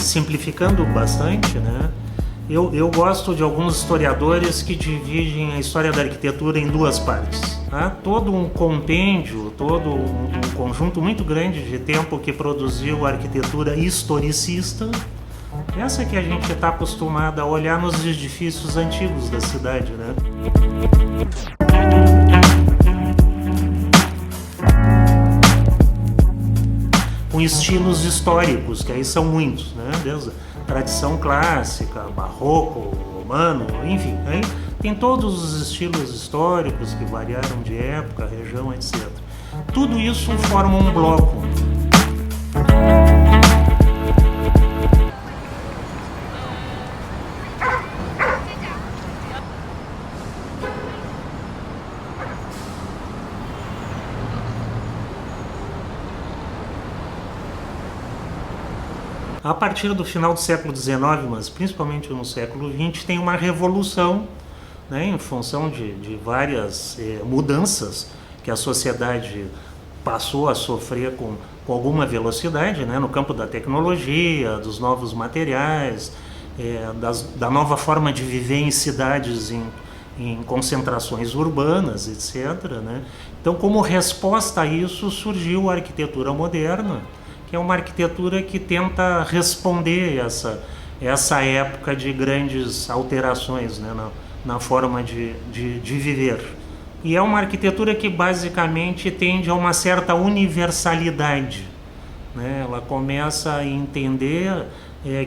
simplificando bastante, né? Eu gosto de alguns historiadores que dividem a história da arquitetura em duas partes. Há todo um compêndio, todo um conjunto muito grande de tempo que produziu a arquitetura historicista, essa que a gente está acostumado a olhar nos edifícios antigos da cidade, né? Com estilos históricos, que aí são muitos, né? Desde a tradição clássica, barroco, romano, enfim, aí tem todos os estilos históricos que variaram de época, região, etc. Tudo isso forma um bloco. A partir do final do século XIX, mas principalmente no século XX, tem uma revolução, né, em função de várias mudanças que a sociedade passou a sofrer com alguma velocidade, né, no campo da tecnologia, dos novos materiais, da nova forma de viver em cidades em concentrações urbanas, etc., né? Então, como resposta a isso, surgiu a arquitetura moderna, que é uma arquitetura que tenta responder essa época de grandes alterações, né, na forma de viver. E é uma arquitetura que basicamente tende a uma certa universalidade, né? Ela começa a entender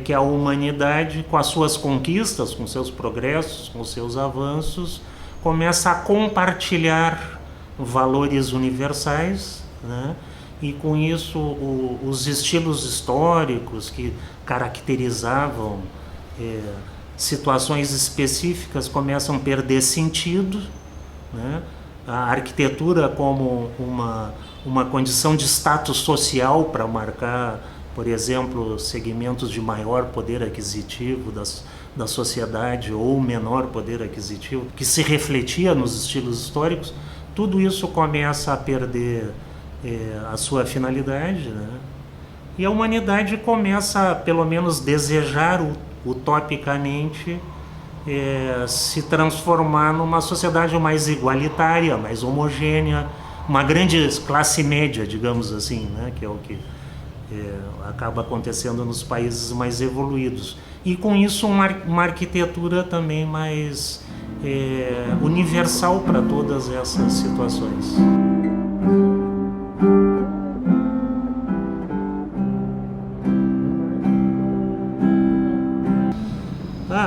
que a humanidade, com as suas conquistas, com seus progressos, com seus avanços, começa a compartilhar valores universais, né? E com isso os estilos históricos que caracterizavam situações específicas começam a perder sentido, né? A arquitetura como uma condição de status social para marcar, por exemplo, segmentos de maior poder aquisitivo da sociedade ou menor poder aquisitivo, que se refletia nos estilos históricos, tudo isso começa a perder a sua finalidade, né? E a humanidade começa a, pelo menos, desejar utopicamente se transformar numa sociedade mais igualitária, mais homogênea, uma grande classe média, digamos assim, né? Que é o que acaba acontecendo nos países mais evoluídos. E com isso uma arquitetura também mais universal para todas essas situações.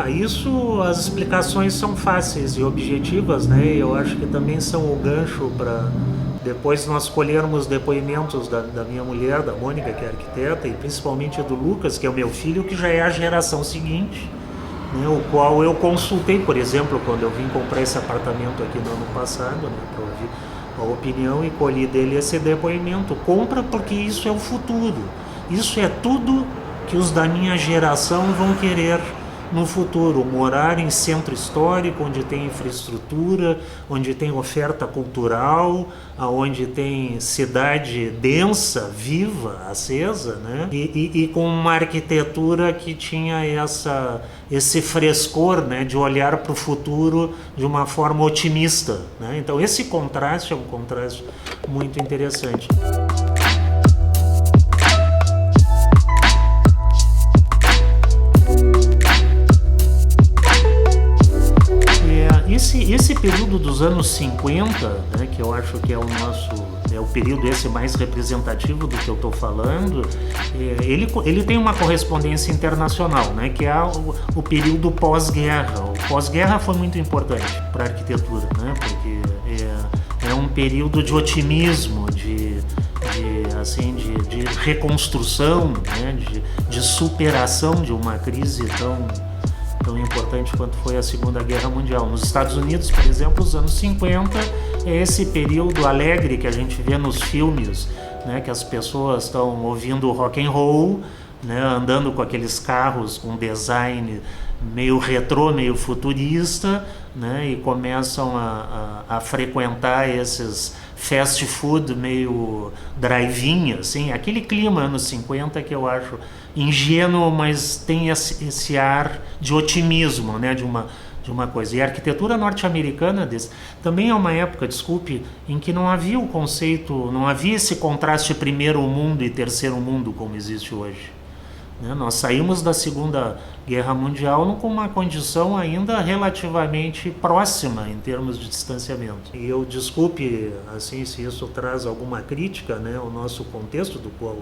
Isso, as explicações são fáceis e objetivas, né? Eu acho que também são o gancho para depois nós colhermos depoimentos da minha mulher, da Mônica, que é arquiteta, e principalmente do Lucas, que é o meu filho, que já é a geração seguinte, né? O qual eu consultei, por exemplo, quando eu vim comprar esse apartamento aqui no ano passado, né? Para ouvir a opinião, e colhi dele esse depoimento. Compra porque isso é o futuro. Isso é tudo que os da minha geração vão querer no futuro, morar em centro histórico, onde tem infraestrutura, onde tem oferta cultural, onde tem cidade densa, viva, acesa, né? E com uma arquitetura que tinha esse frescor, né, de olhar para o futuro de uma forma otimista, né? Então esse contraste é um contraste muito interessante. Esse período dos anos 50, né, que eu acho que é o período esse mais representativo do que eu estou falando, ele tem uma correspondência internacional, né, que é o período pós-guerra. O pós-guerra foi muito importante para a arquitetura, né, porque é um período de otimismo, de reconstrução, né, de superação de uma crise tão importante quanto foi a Segunda Guerra Mundial. Nos Estados Unidos, por exemplo, os anos 50 é esse período alegre que a gente vê nos filmes, né, que as pessoas estão ouvindo rock and roll, né, andando com aqueles carros com design meio retrô, meio futurista, né, e começam a frequentar esses fast food, meio drive-in, assim, aquele clima anos 50 que eu acho ingênuo, mas tem esse ar de otimismo, né, de uma coisa. E a arquitetura norte-americana também é uma época, desculpe, em que não havia o conceito, não havia esse contraste primeiro mundo e terceiro mundo como existe hoje. Nós saímos da Segunda Guerra Mundial com uma condição ainda relativamente próxima em termos de distanciamento. E eu desculpe assim se isso traz alguma crítica, né, ao nosso contexto do qual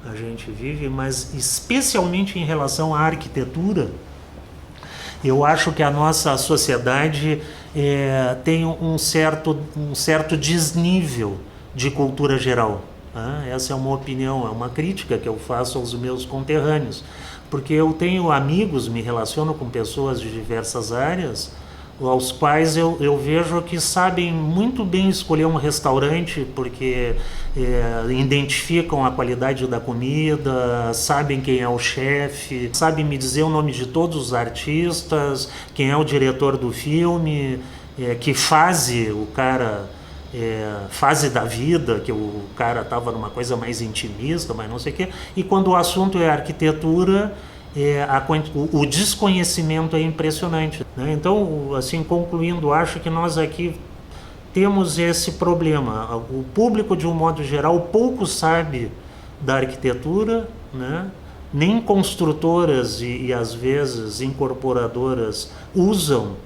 a gente vive, mas especialmente em relação à arquitetura, eu acho que a nossa sociedade tem um certo desnível de cultura geral. Essa é uma opinião, é uma crítica que eu faço aos meus conterrâneos, porque eu tenho amigos, me relaciono com pessoas de diversas áreas, aos quais eu vejo que sabem muito bem escolher um restaurante, porque identificam a qualidade da comida, sabem quem é o chefe, sabem me dizer o nome de todos os artistas, quem é o diretor do filme, que fase o cara... fase da vida, que o cara estava numa coisa mais intimista, mas não sei o quê, e quando o assunto é arquitetura, o desconhecimento é impressionante, né? Então, assim, concluindo, acho que nós aqui temos esse problema. O público, de um modo geral, pouco sabe da arquitetura, né? Nem construtoras e às vezes incorporadoras usam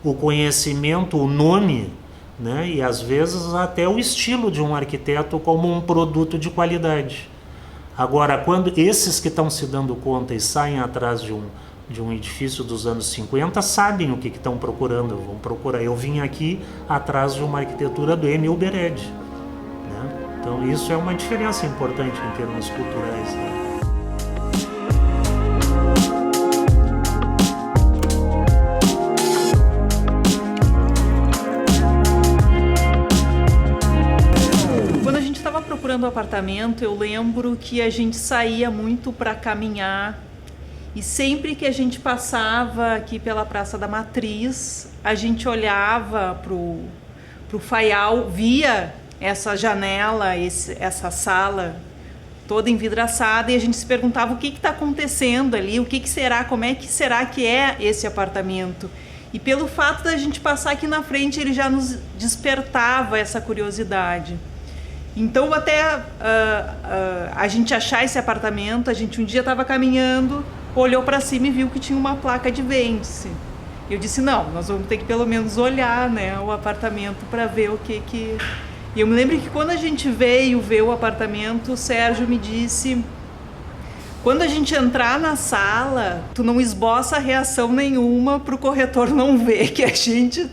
o conhecimento, o nome, né? E às vezes até o estilo de um arquiteto como um produto de qualidade. Agora, quando esses que estão se dando conta e saem atrás de um edifício dos anos 50, sabem o que estão procurando, vão procurar. Eu vim aqui atrás de uma arquitetura do Emil Bered, né? Então isso é uma diferença importante em termos culturais, né? Procurando apartamento, eu lembro que a gente saía muito para caminhar e sempre que a gente passava aqui pela Praça da Matriz, a gente olhava pro Faial, via essa janela, essa sala toda envidraçada, e a gente se perguntava o que está acontecendo ali, o que será, como é que é esse apartamento. E pelo fato da gente passar aqui na frente, ele já nos despertava essa curiosidade. Então, até a gente achar esse apartamento, a gente um dia estava caminhando, olhou para cima e viu que tinha uma placa de vende-se. Eu disse, não, nós vamos ter que pelo menos olhar, né, o apartamento para ver o que... E eu me lembro que quando a gente veio ver o apartamento, o Sérgio me disse, quando a gente entrar na sala, tu não esboça reação nenhuma para o corretor não ver que a gente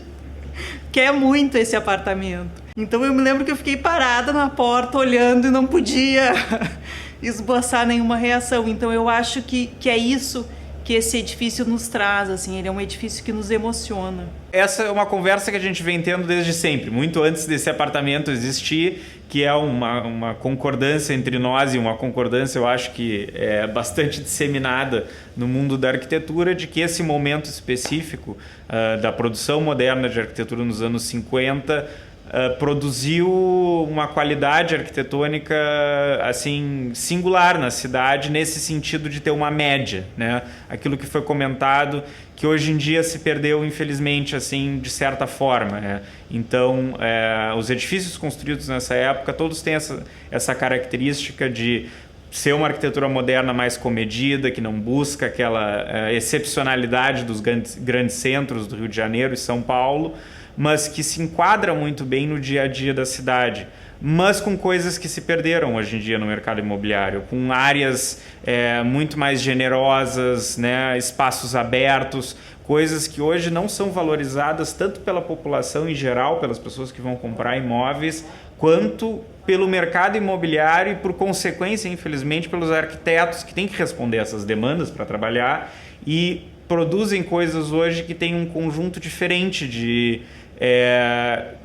quer muito esse apartamento. Então eu me lembro que eu fiquei parada na porta olhando e não podia esboçar nenhuma reação. Então eu acho que é isso que esse edifício nos traz, assim, ele é um edifício que nos emociona. Essa é uma conversa que a gente vem tendo desde sempre, muito antes desse apartamento existir, que é uma concordância entre nós, e uma concordância eu acho que é bastante disseminada no mundo da arquitetura, de que esse momento específico da produção moderna de arquitetura nos anos 50 produziu uma qualidade arquitetônica assim singular na cidade, nesse sentido de ter uma média, né? Aquilo que foi comentado, que hoje em dia se perdeu, infelizmente, assim, de certa forma, né? Então, os edifícios construídos nessa época, todos têm essa característica de ser uma arquitetura moderna mais comedida, que não busca aquela excepcionalidade dos grandes centros do Rio de Janeiro e São Paulo, mas que se enquadra muito bem no dia a dia da cidade, mas com coisas que se perderam hoje em dia no mercado imobiliário, com áreas muito mais generosas, né, espaços abertos, coisas que hoje não são valorizadas tanto pela população em geral, pelas pessoas que vão comprar imóveis, quanto pelo mercado imobiliário e, por consequência, infelizmente, pelos arquitetos que têm que responder essas demandas para trabalhar e produzem coisas hoje que têm um conjunto diferente de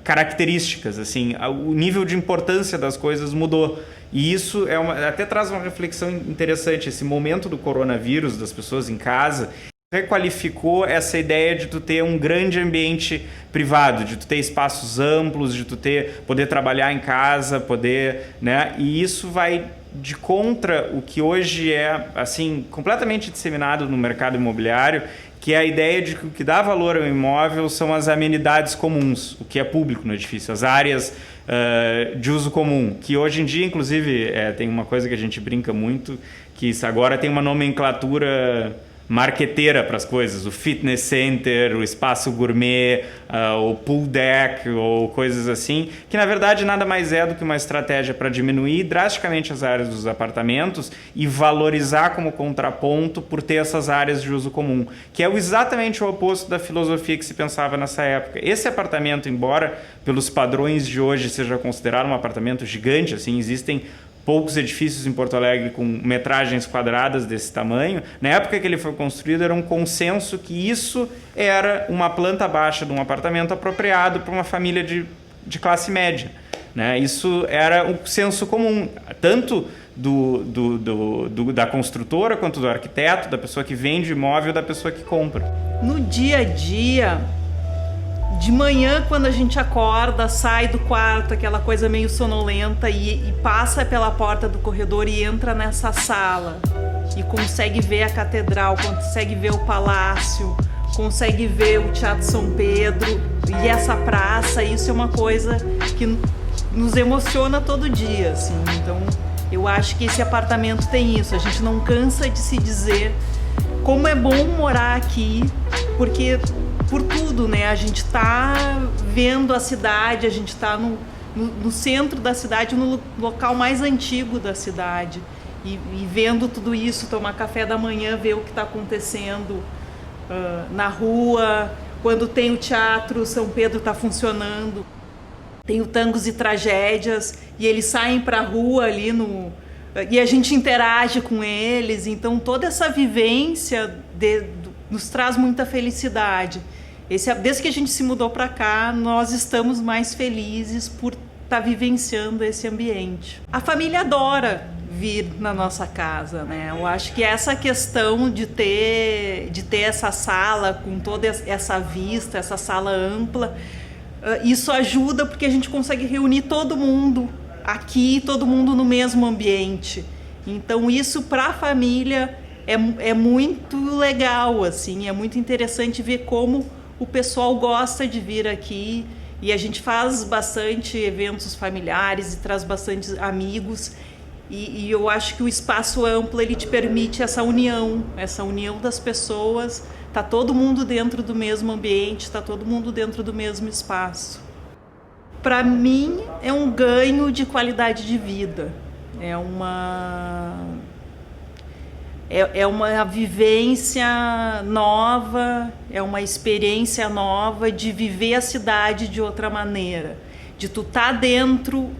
características, assim, o nível de importância das coisas mudou. E isso até traz uma reflexão interessante, esse momento do coronavírus, das pessoas em casa, requalificou essa ideia de tu ter um grande ambiente privado, de tu ter espaços amplos, de tu poder trabalhar em casa, poder, né? E isso vai de contra o que hoje é assim completamente disseminado no mercado imobiliário, que é a ideia de que o que dá valor ao imóvel são as amenidades comuns, o que é público no edifício, as áreas de uso comum, que hoje em dia, inclusive, tem uma coisa que a gente brinca muito, que isso agora tem uma nomenclatura marqueteira para as coisas, o fitness center, o espaço gourmet, o pool deck ou coisas assim, que na verdade nada mais é do que uma estratégia para diminuir drasticamente as áreas dos apartamentos e valorizar como contraponto por ter essas áreas de uso comum, que é exatamente o oposto da filosofia que se pensava nessa época. Esse apartamento, embora pelos padrões de hoje seja considerado um apartamento gigante, assim, existem poucos edifícios em Porto Alegre com metragens quadradas desse tamanho. Na época que ele foi construído, era um consenso que isso era uma planta baixa de um apartamento apropriado para uma família de classe média, né? Isso era um senso comum, tanto da construtora quanto do arquiteto, da pessoa que vende imóvel, da pessoa que compra. No dia a dia, de manhã, quando a gente acorda, sai do quarto, aquela coisa meio sonolenta, e passa pela porta do corredor e entra nessa sala e consegue ver a catedral, consegue ver o palácio, consegue ver o Teatro São Pedro e essa praça, isso é uma coisa que nos emociona todo dia, assim. Então, eu acho que esse apartamento tem isso. A gente não cansa de se dizer como é bom morar aqui, porque por tudo, né? A gente está vendo a cidade, a gente está no centro da cidade, no local mais antigo da cidade, e vendo tudo isso, tomar café da manhã, ver o que está acontecendo na rua. Quando tem o Teatro São Pedro está funcionando, tem o Tangos e Tragédias, e eles saem para a rua ali e a gente interage com eles. Então toda essa vivência nos traz muita felicidade. Desde que a gente se mudou para cá, nós estamos mais felizes por estar vivenciando esse ambiente. A família adora vir na nossa casa, né? Eu acho que essa questão de ter essa sala com toda essa vista, essa sala ampla, isso ajuda porque a gente consegue reunir todo mundo aqui, todo mundo no mesmo ambiente. Então isso para a família é muito legal, assim, é muito interessante ver como o pessoal gosta de vir aqui, e a gente faz bastante eventos familiares e traz bastante amigos, e eu acho que o espaço amplo ele te permite essa união das pessoas. Tá todo mundo dentro do mesmo ambiente, tá todo mundo dentro do mesmo espaço. Para mim é um ganho de qualidade de vida, é uma vivência nova, é uma experiência nova de viver a cidade de outra maneira, de tu tá dentro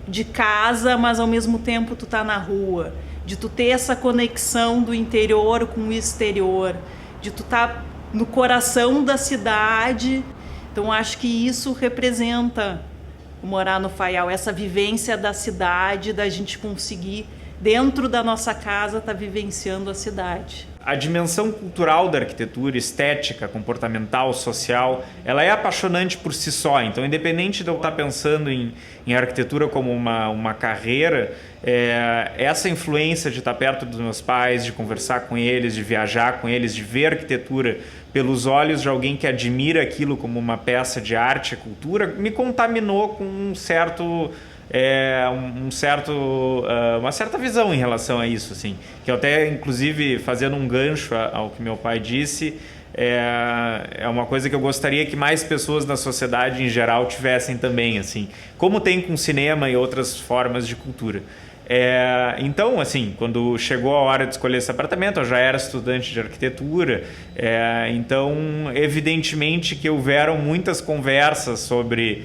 de casa, mas ao mesmo tempo tu tá na rua, de tu ter essa conexão do interior com o exterior, de tu tá no coração da cidade. Então acho que isso representa o morar no Faial, essa vivência da cidade, da gente conseguir dentro da nossa casa está vivenciando a cidade. A dimensão cultural da arquitetura, estética, comportamental, social, ela é apaixonante por si só. Então, independente de eu estar pensando em arquitetura como uma carreira, essa influência de estar perto dos meus pais, de conversar com eles, de viajar com eles, de ver arquitetura pelos olhos de alguém que admira aquilo como uma peça de arte e cultura, me contaminou com uma certa visão em relação a isso, assim, que eu até, inclusive, fazendo um gancho ao que meu pai disse, é uma coisa que eu gostaria que mais pessoas na sociedade em geral tivessem também, assim, como tem com cinema e outras formas de cultura. Então, assim, quando chegou a hora de escolher esse apartamento, eu já era estudante de arquitetura, então, evidentemente que houveram muitas conversas sobre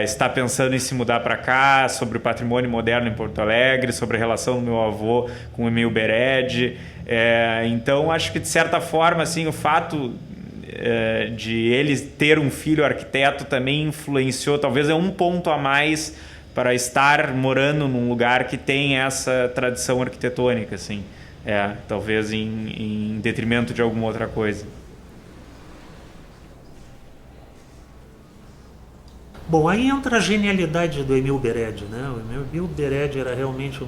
estar pensando em se mudar para cá, sobre o patrimônio moderno em Porto Alegre, sobre a relação do meu avô com o Emil Bered. Então, acho que, de certa forma, assim, o fato de ele ter um filho arquiteto também influenciou, talvez é um ponto a mais para estar morando num lugar que tem essa tradição arquitetônica, assim. talvez em detrimento de alguma outra coisa. Bom, aí entra a genialidade do Emil Bered, né? O Emil Bered era realmente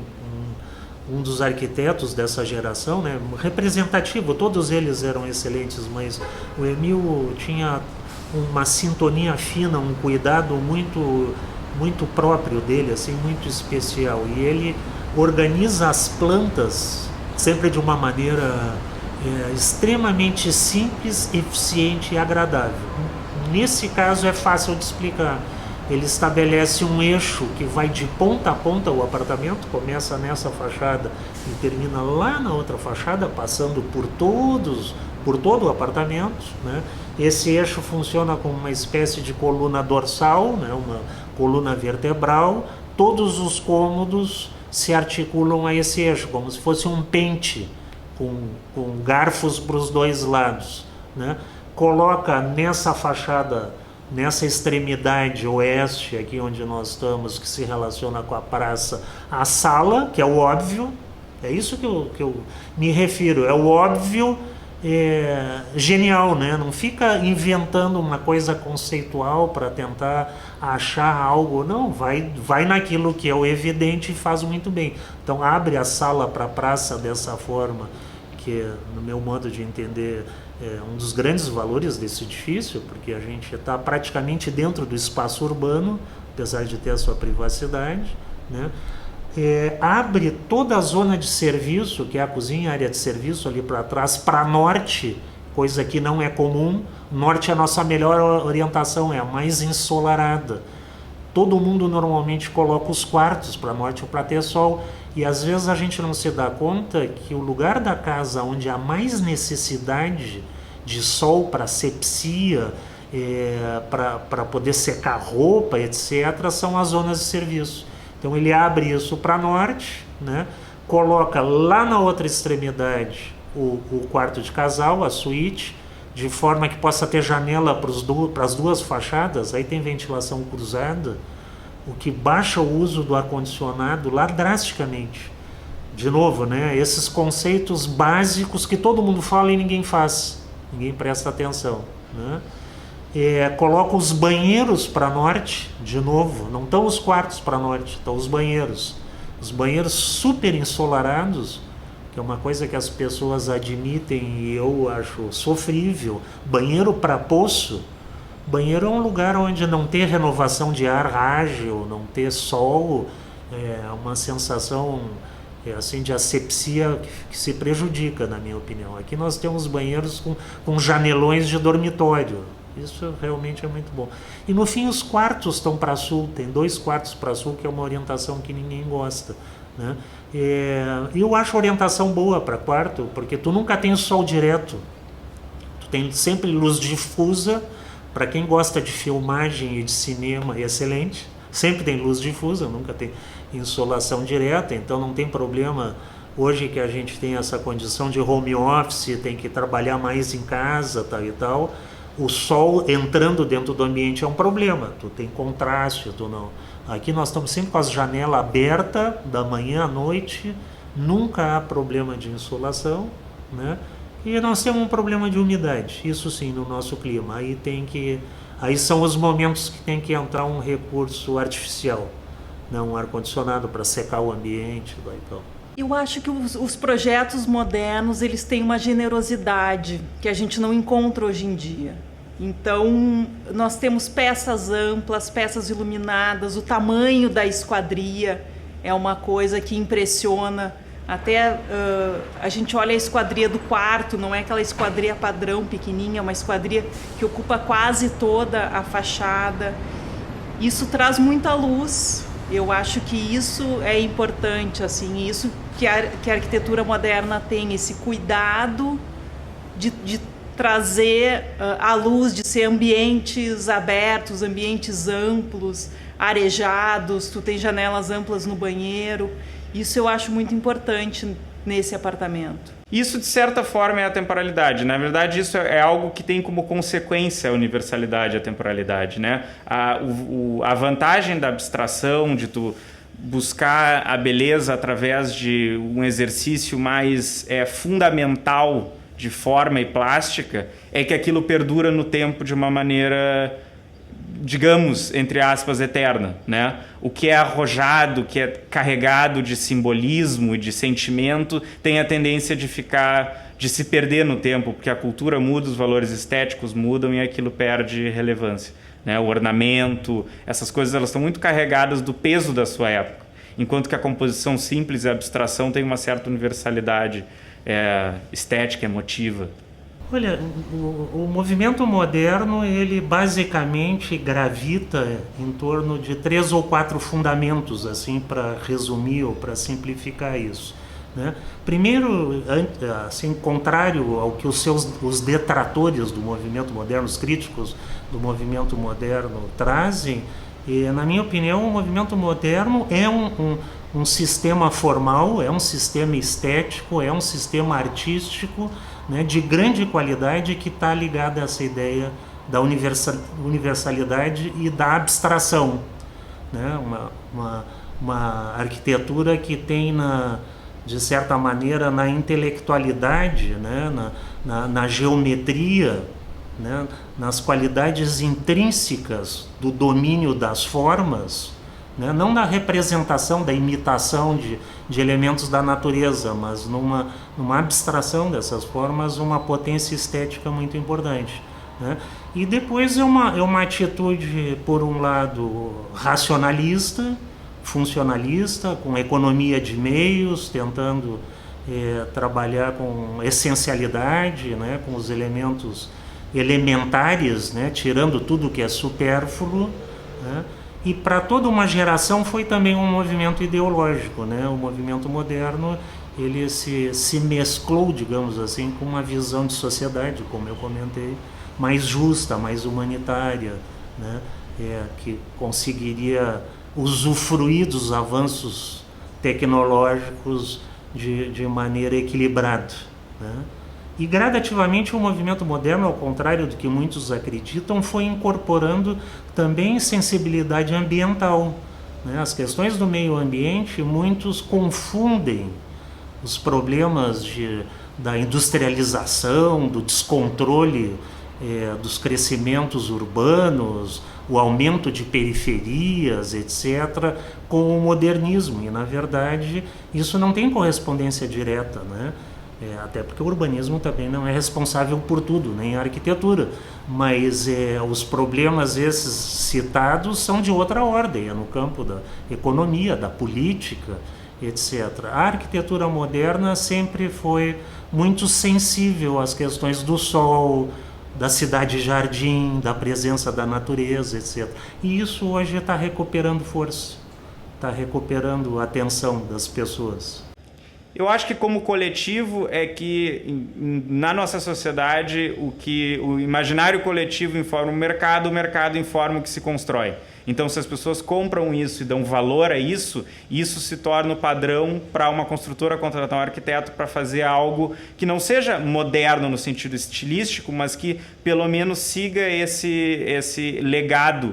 um dos arquitetos dessa geração, né? Representativo, todos eles eram excelentes, mas o Emil tinha uma sintonia fina, um cuidado muito próprio dele, assim, muito especial. E ele organiza as plantas sempre de uma maneira extremamente simples, eficiente e agradável. Nesse caso é fácil de explicar. Ele estabelece um eixo que vai de ponta a ponta o apartamento, começa nessa fachada e termina lá na outra fachada, passando por todo o apartamento, né? Esse eixo funciona como uma espécie de coluna dorsal, né? Uma coluna vertebral. Todos os cômodos se articulam a esse eixo, como se fosse um pente com garfos para os dois lados, né? Coloca nessa fachada, nessa extremidade oeste, aqui onde nós estamos, que se relaciona com a praça, a sala, que é o óbvio, é isso que eu me refiro, é o óbvio genial, né? Não fica inventando uma coisa conceitual para tentar achar algo, não, vai naquilo que é o evidente e faz muito bem. Então abre a sala para a praça dessa forma, que no meu modo de entender é um dos grandes valores desse edifício, porque a gente está praticamente dentro do espaço urbano, apesar de ter a sua privacidade, né? Abre toda a zona de serviço, que é a cozinha, a área de serviço ali para trás, para norte, coisa que não é comum. Norte é a nossa melhor orientação, é a mais ensolarada. Todo mundo normalmente coloca os quartos para norte ou para ter sol, e às vezes a gente não se dá conta que o lugar da casa onde há mais necessidade de sol para asepsia, para poder secar roupa, etc., são as zonas de serviço. Então ele abre isso para norte, né? Coloca lá na outra extremidade o quarto de casal, a suíte, de forma que possa ter janela para as duas fachadas, aí tem ventilação cruzada, o que baixa o uso do ar-condicionado lá drasticamente. De novo, né? Esses conceitos básicos que todo mundo fala e ninguém faz, ninguém presta atenção, né? Coloca os banheiros para norte, de novo, não estão os quartos para norte, estão os banheiros super ensolarados, que é uma coisa que as pessoas admitem e eu acho sofrível. Banheiro para poço, banheiro é um lugar onde não ter renovação de ar ágil, não ter sol, uma sensação assim de asepsia que se prejudica, na minha opinião. Aqui nós temos banheiros com janelões de dormitório. Isso realmente é muito bom. E no fim os quartos estão para sul, tem 2 quartos para sul, que é uma orientação que ninguém gosta, né? Eu acho a orientação boa para quarto, porque tu nunca tem sol direto, tu tem sempre luz difusa. Para quem gosta de filmagem e de cinema, é excelente, sempre tem luz difusa, nunca tem insolação direta, então não tem problema. Hoje que a gente tem essa condição de home office, tem que trabalhar mais em casa, tal e tal, o sol entrando dentro do ambiente é um problema, tu tem contraste, tu não. Aqui nós estamos sempre com as janelas abertas, da manhã à noite, nunca há problema de insolação, né? E nós temos um problema de umidade, isso sim, no nosso clima. Aí são os momentos que tem que entrar um recurso artificial, né? Um ar-condicionado para secar o ambiente, e tal. Eu acho que os projetos modernos, eles têm uma generosidade que a gente não encontra hoje em dia. Então, nós temos peças amplas, peças iluminadas, o tamanho da esquadria é uma coisa que impressiona. Até a gente olha a esquadria do quarto, não é aquela esquadria padrão pequenininha, é uma esquadria que ocupa quase toda a fachada. Isso traz muita luz. Eu acho que isso é importante, assim, isso que a arquitetura moderna tem, esse cuidado de trazer a luz, de ser ambientes abertos, ambientes amplos, arejados, tu tem janelas amplas no banheiro. Isso eu acho muito importante nesse apartamento. Isso, de certa forma, é a temporalidade. Na verdade, isso é algo que tem como consequência a universalidade e a temporalidade, né? A vantagem da abstração, de tu buscar a beleza através de um exercício mais fundamental de forma e plástica, é que aquilo perdura no tempo de uma maneira, digamos, entre aspas, eterna, né? O que é arrojado, o que é carregado de simbolismo e de sentimento, tem a tendência de se perder no tempo, porque a cultura muda, os valores estéticos mudam e aquilo perde relevância, né? O ornamento, essas coisas, elas estão muito carregadas do peso da sua época, enquanto que a composição simples e a abstração tem uma certa universalidade estética, emotiva. Olha, o movimento moderno, ele basicamente gravita em torno de 3 ou 4 fundamentos, assim, para resumir ou para simplificar isso, né? Primeiro, assim, contrário ao que os detratores do movimento moderno, os críticos do movimento moderno trazem, na minha opinião, o movimento moderno é um sistema formal, é um sistema estético, é um sistema artístico, né, de grande qualidade, que está ligado a essa ideia da universalidade e da abstração, né? Uma arquitetura que tem, de certa maneira, na intelectualidade, né, na geometria, né, nas qualidades intrínsecas do domínio das formas, né, não na representação, da imitação de elementos da natureza, mas numa abstração dessas formas, uma potência estética muito importante, né? E depois é uma atitude, por um lado, racionalista, funcionalista, com economia de meios, tentando trabalhar com essencialidade, né, com os elementos elementares, né, tirando tudo que é supérfluo, né? E para toda uma geração foi também um movimento ideológico, né? O movimento moderno, ele se mesclou, digamos assim, com uma visão de sociedade, como eu comentei, mais justa, mais humanitária, né? Que conseguiria usufruir dos avanços tecnológicos de maneira equilibrada, né? E gradativamente o movimento moderno, ao contrário do que muitos acreditam, foi incorporando também sensibilidade ambiental, né? As questões do meio ambiente, muitos confundem os problemas da industrialização, do descontrole dos crescimentos urbanos, o aumento de periferias, etc., com o modernismo. E, na verdade, isso não tem correspondência direta, né? Até porque o urbanismo também não é responsável por tudo, nem a arquitetura, mas os problemas esses citados são de outra ordem, no campo da economia, da política, etc. A arquitetura moderna sempre foi muito sensível às questões do sol, da cidade-jardim, da presença da natureza, etc. E isso hoje está recuperando força, está recuperando a atenção das pessoas. Eu acho que como coletivo é que na nossa sociedade o imaginário coletivo informa o mercado informa o que se constrói. Então, se as pessoas compram isso e dão valor a isso, isso se torna o padrão para uma construtora contratar um arquiteto para fazer algo que não seja moderno no sentido estilístico, mas que pelo menos siga esse legado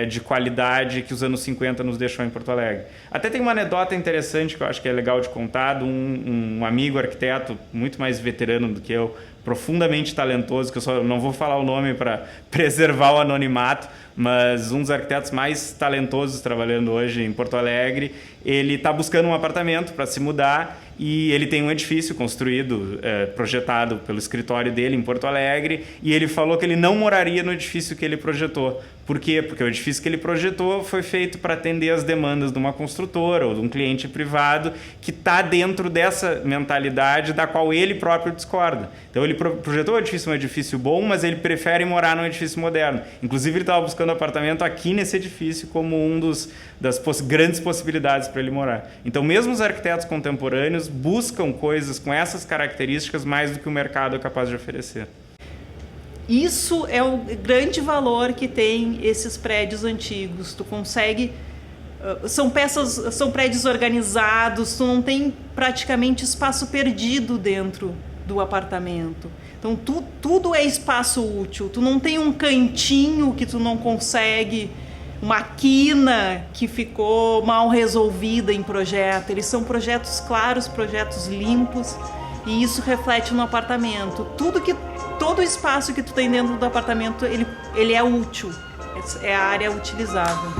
de qualidade que os anos 50 nos deixou em Porto Alegre. Até tem uma anedota interessante que eu acho que é legal de contar, de um amigo arquiteto muito mais veterano do que eu, profundamente talentoso, que eu só não vou falar o nome para preservar o anonimato, mas um dos arquitetos mais talentosos trabalhando hoje em Porto Alegre, ele está buscando um apartamento para se mudar e ele tem um edifício construído, projetado pelo escritório dele em Porto Alegre, e ele falou que ele não moraria no edifício que ele projetou. Por quê? Porque o edifício que ele projetou foi feito para atender as demandas de uma construtora ou de um cliente privado que está dentro dessa mentalidade da qual ele próprio discorda. Então ele projetou um edifício bom, mas ele prefere morar num edifício moderno. Inclusive ele estava buscando apartamento aqui nesse edifício como das grandes possibilidades para ele morar. Então mesmo os arquitetos contemporâneos buscam coisas com essas características mais do que o mercado é capaz de oferecer. Isso é o grande valor que tem esses prédios antigos. Tu consegue... São prédios organizados, tu não tem praticamente espaço perdido dentro do apartamento. Então tudo é espaço útil. Tu não tem um cantinho que tu não consegue uma quina que ficou mal resolvida em projeto. Eles são projetos claros, projetos limpos, e isso reflete no apartamento. Todo o espaço que tu tem dentro do apartamento, ele é útil, é a área utilizável.